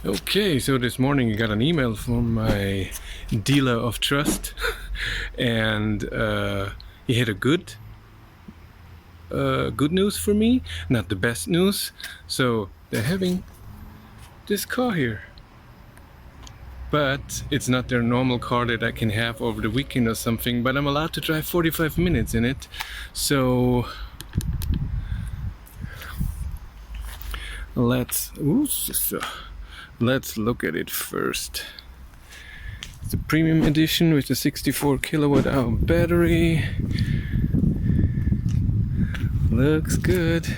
Okay, so this morning I got an email from my dealer of trust, and he had a good news for me, not the best news. So they're having this car here, but it's not their normal car that I can have over the weekend or something. But I'm allowed to drive 45 minutes in it, so let's look at it first. It's the premium edition with the 64 kilowatt hour battery. Looks good.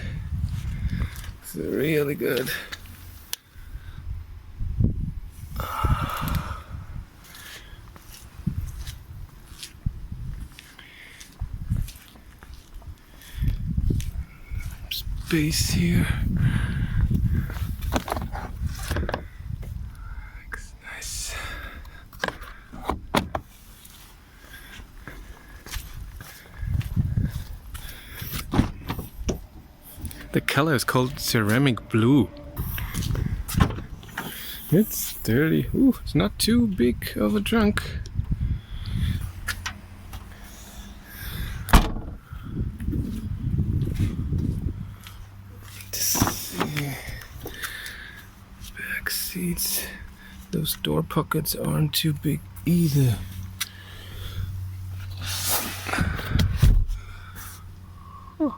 It's really good. Space here. Looks nice. The color is called ceramic blue. It's sturdy. Ooh, it's not too big of a trunk. Back seats. Those door pockets aren't too big either. Oh.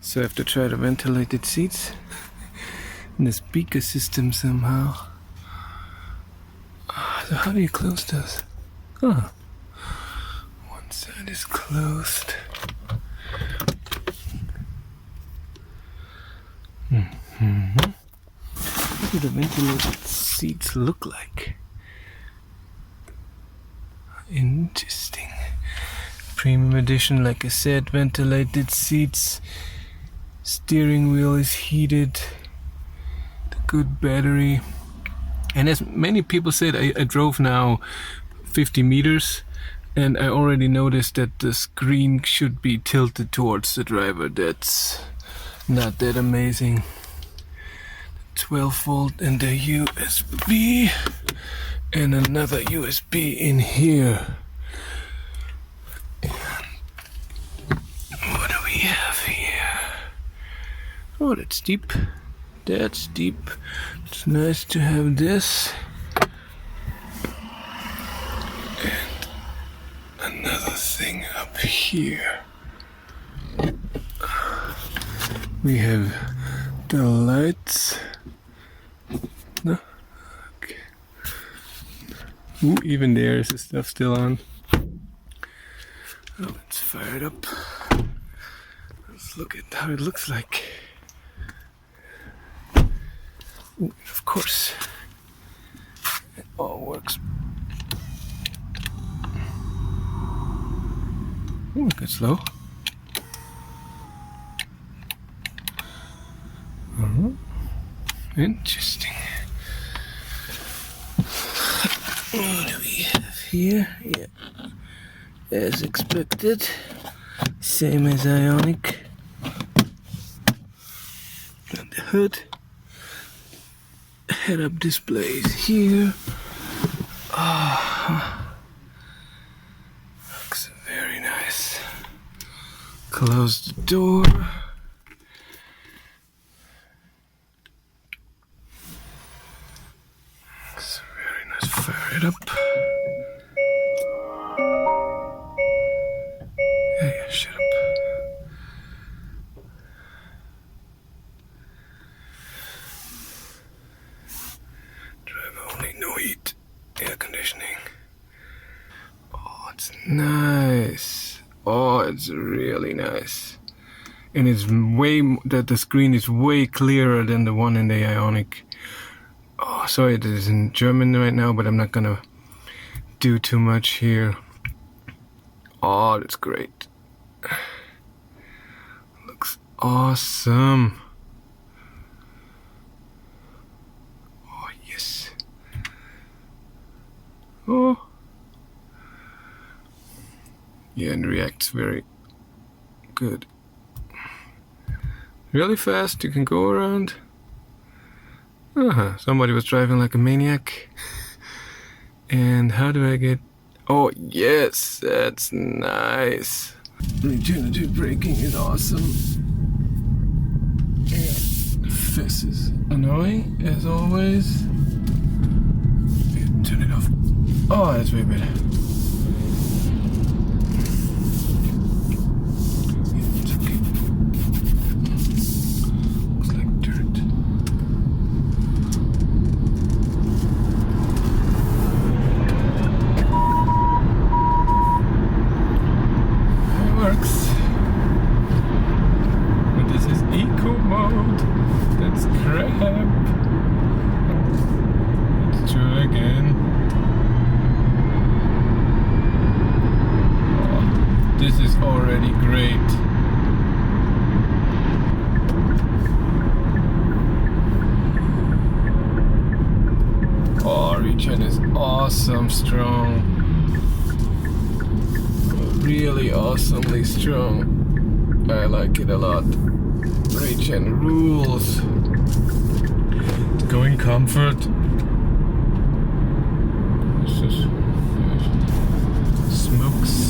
So I have to try the ventilated seats in the speaker system somehow. So how do you close those? Huh. One side is closed. What do the ventilated seats look like? Interesting. Premium edition, like I said, ventilated seats. Steering wheel is heated. The good battery. And as many people said, I drove now 50 meters and I already noticed that the screen should be tilted towards the driver. That's not that amazing. 12 volt and the USB and another USB in here. And what do we have here? Oh, that's deep. That's deep. It's nice to have this. And another thing up here. We have the lights. No? Okay. Ooh, even there is the stuff still on. Oh, it's fired up. Let's look at how it looks like. Ooh, of course, it all works. Ooh, it got slow. Interesting. What do we have here? Yeah, as expected, same as Ionic. And the hood. Head-up displays here. Looks very nice. Close the door. Looks very nice. Fire it up. Hey, shut up. No heat, air conditioning. Oh, it's nice. Oh, it's really nice. And it's the screen is way clearer than the one in the Ionic. Oh, sorry, it is in German right now, but I'm not gonna do too much here. Oh, that's great. Looks awesome. Oh, yes. Oh, Yeah, and reacts very good. Really fast, you can go around. Somebody was driving like a maniac. And how do I get... Oh yes, that's nice. Regenerative braking is awesome. And VESS is annoying as always. Turn it off. Oh, that's way better. It's okay. Looks like dirt. It works. But this is eco mode. That's crap. Let's try again. This is already great. Oh, Regen is awesome strong. Really awesomely strong. I like it a lot. Regen rules. It's going comfort. This is smokes.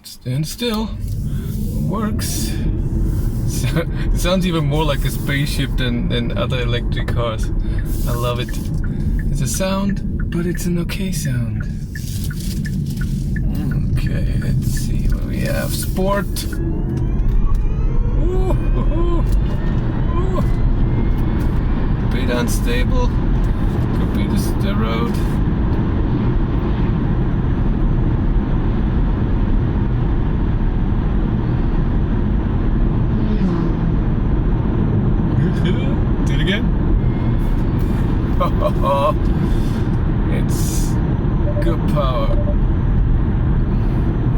Stand still. Works. It sounds even more like a spaceship than other electric cars. I love it. It's a sound, but it's an okay sound. Okay, let's see what we have. Sport. Ooh, ooh, ooh. Bit unstable. Could be the road. Do it again. It's good power.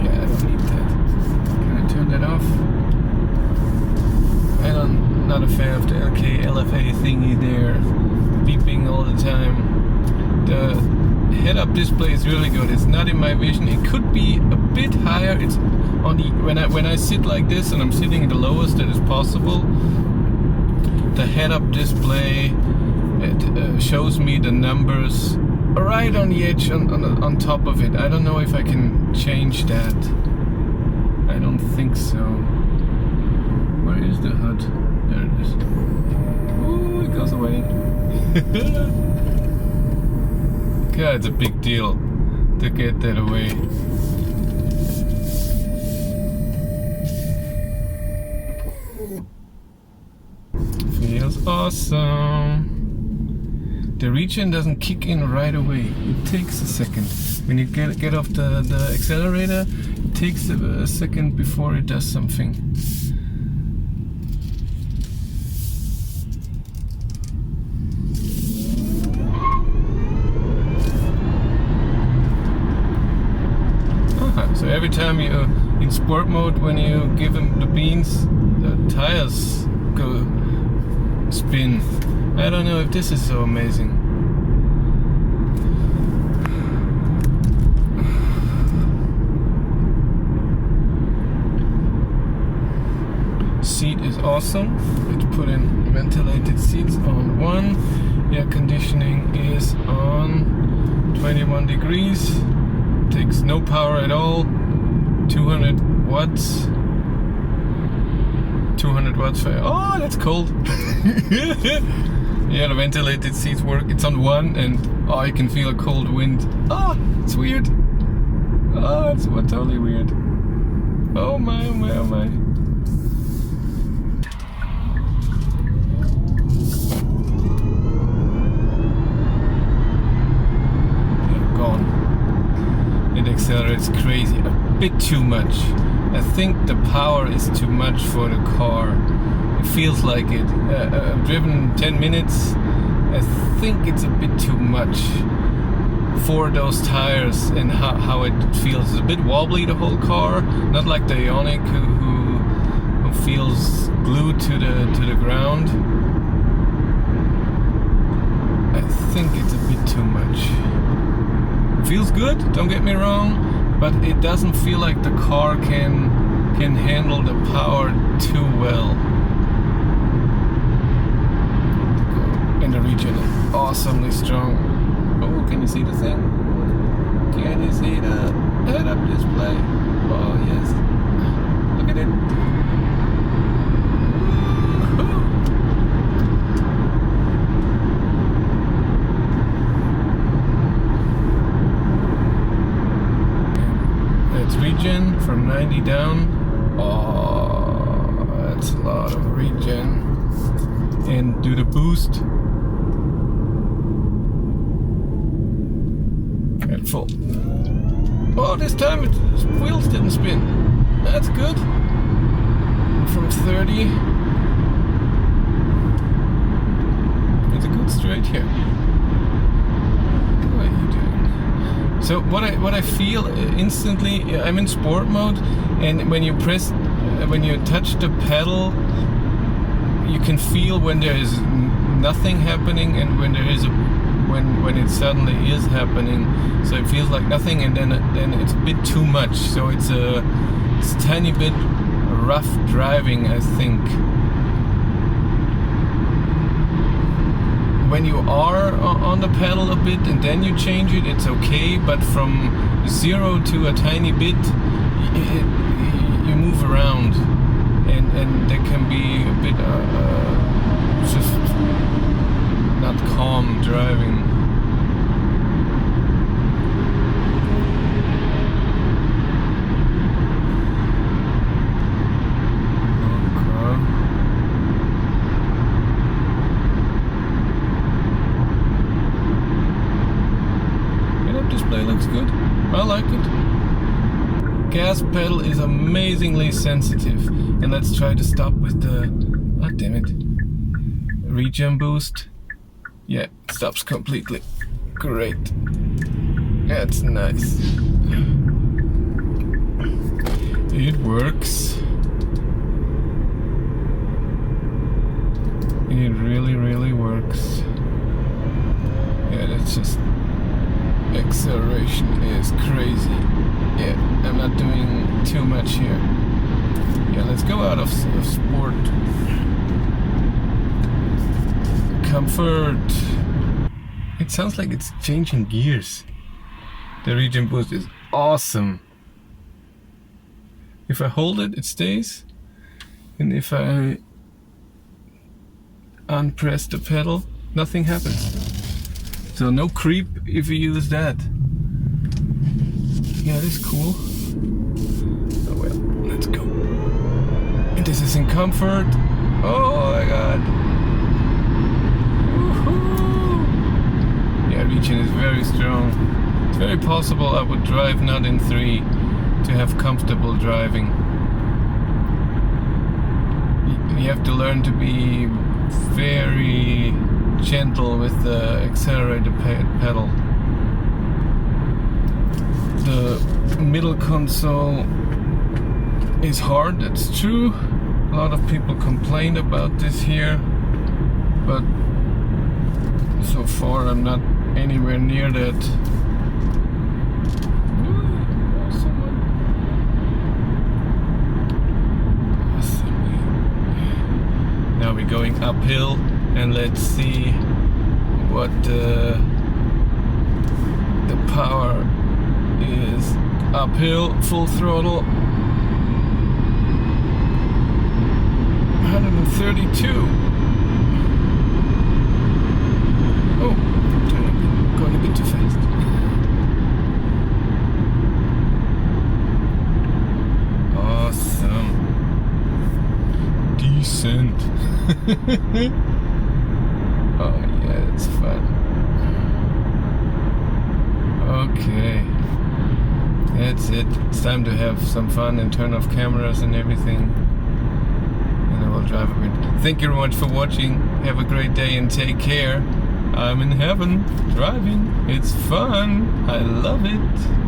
Yeah, I don't need that. Can I turn that off? I'm not a fan of the LFA thingy there, beeping all the time. The head-up display is really good. It's not in my vision. It could be a bit higher. It's on the when I sit like this and I'm sitting at the lowest that is possible. The head-up display, it shows me the numbers right on the edge, on top of it. I don't know if I can change that. I don't think so. Where is the HUD? There it is. Ooh, it goes away. God, it's a big deal to get that away. Feels awesome. The Regen doesn't kick in right away. It takes a second. When you get off the accelerator, it takes a second before it does something. So every time you in sport mode, when you give them the beans, the tires go spin. I don't know if this is so amazing. Seat is awesome. Let's put in ventilated seats on 1. Air conditioning is on 21 degrees. Takes no power at all. 200 watts. 200 watts for... Oh, that's cold. Yeah, the ventilated seats work. It's on 1 and oh, you can feel a cold wind. Oh, it's weird. Oh, it's totally weird. Oh my, oh my, oh my. whether it's crazy, a bit too much. I think the power is too much for the car. It feels like it. I've driven 10 minutes. I think it's a bit too much for those tires and how it feels. It's a bit wobbly, the whole car, not like the Ioniq who feels glued to the ground. I think it's a bit too much. Feels good, don't get me wrong, but it doesn't feel like the car can handle the power too well. And the Regen is awesomely strong. Oh, can you see the thing? Can you see the head-up display? Oh yes. Look at it. That's Regen from 90 down. Oh, that's a lot of Regen. And do the boost. At full. Oh, this time its wheels didn't spin. That's good. From 30. It's a good straight here. What are you doing? So what I feel instantly, I'm in sport mode, and when you touch the pedal, you can feel when there is nothing happening and when there is when it suddenly is happening. So it feels like nothing, and then it's a bit too much. So it's a tiny bit rough driving, I think. When you are on the pedal a bit and then you change it, it's okay. But from 0 to a tiny bit, you move around, and there can be a bit just not calm driving. Head-up display looks good. I like it. Gas pedal is amazingly sensitive. And let's try to stop with the... Ah, damn it. Regen Boost. Yeah, it stops completely. Great. That's nice. It works. It really, really works. Yeah, that's just... acceleration is crazy. Yeah, I'm not doing too much here. Yeah, let's go out of sport. Comfort. It sounds like it's changing gears. The Regen Boost is awesome. If I hold it, it stays. And if I unpress the pedal, nothing happens. So no creep if you use that. Yeah, this is cool. Oh well, let's go. And this is in comfort. Oh my god. Woohoo! Yeah, Regen is very strong. It's very possible I would drive not in 3 to have comfortable driving. You have to learn to be very gentle with the accelerator pedal. The middle console is hard, that's true. A lot of people complain about this here, but so far I'm not anywhere near that. Now we're going uphill, and let's see what the power is. Uphill, full throttle, 132. Oh, going a bit too fast. Awesome. Decent. Oh yeah, it's fun. Okay. That's it. It's time to have some fun and turn off cameras and everything. And I will drive a bit. Thank you very much for watching. Have a great day and take care. I'm in heaven driving. It's fun. I love it.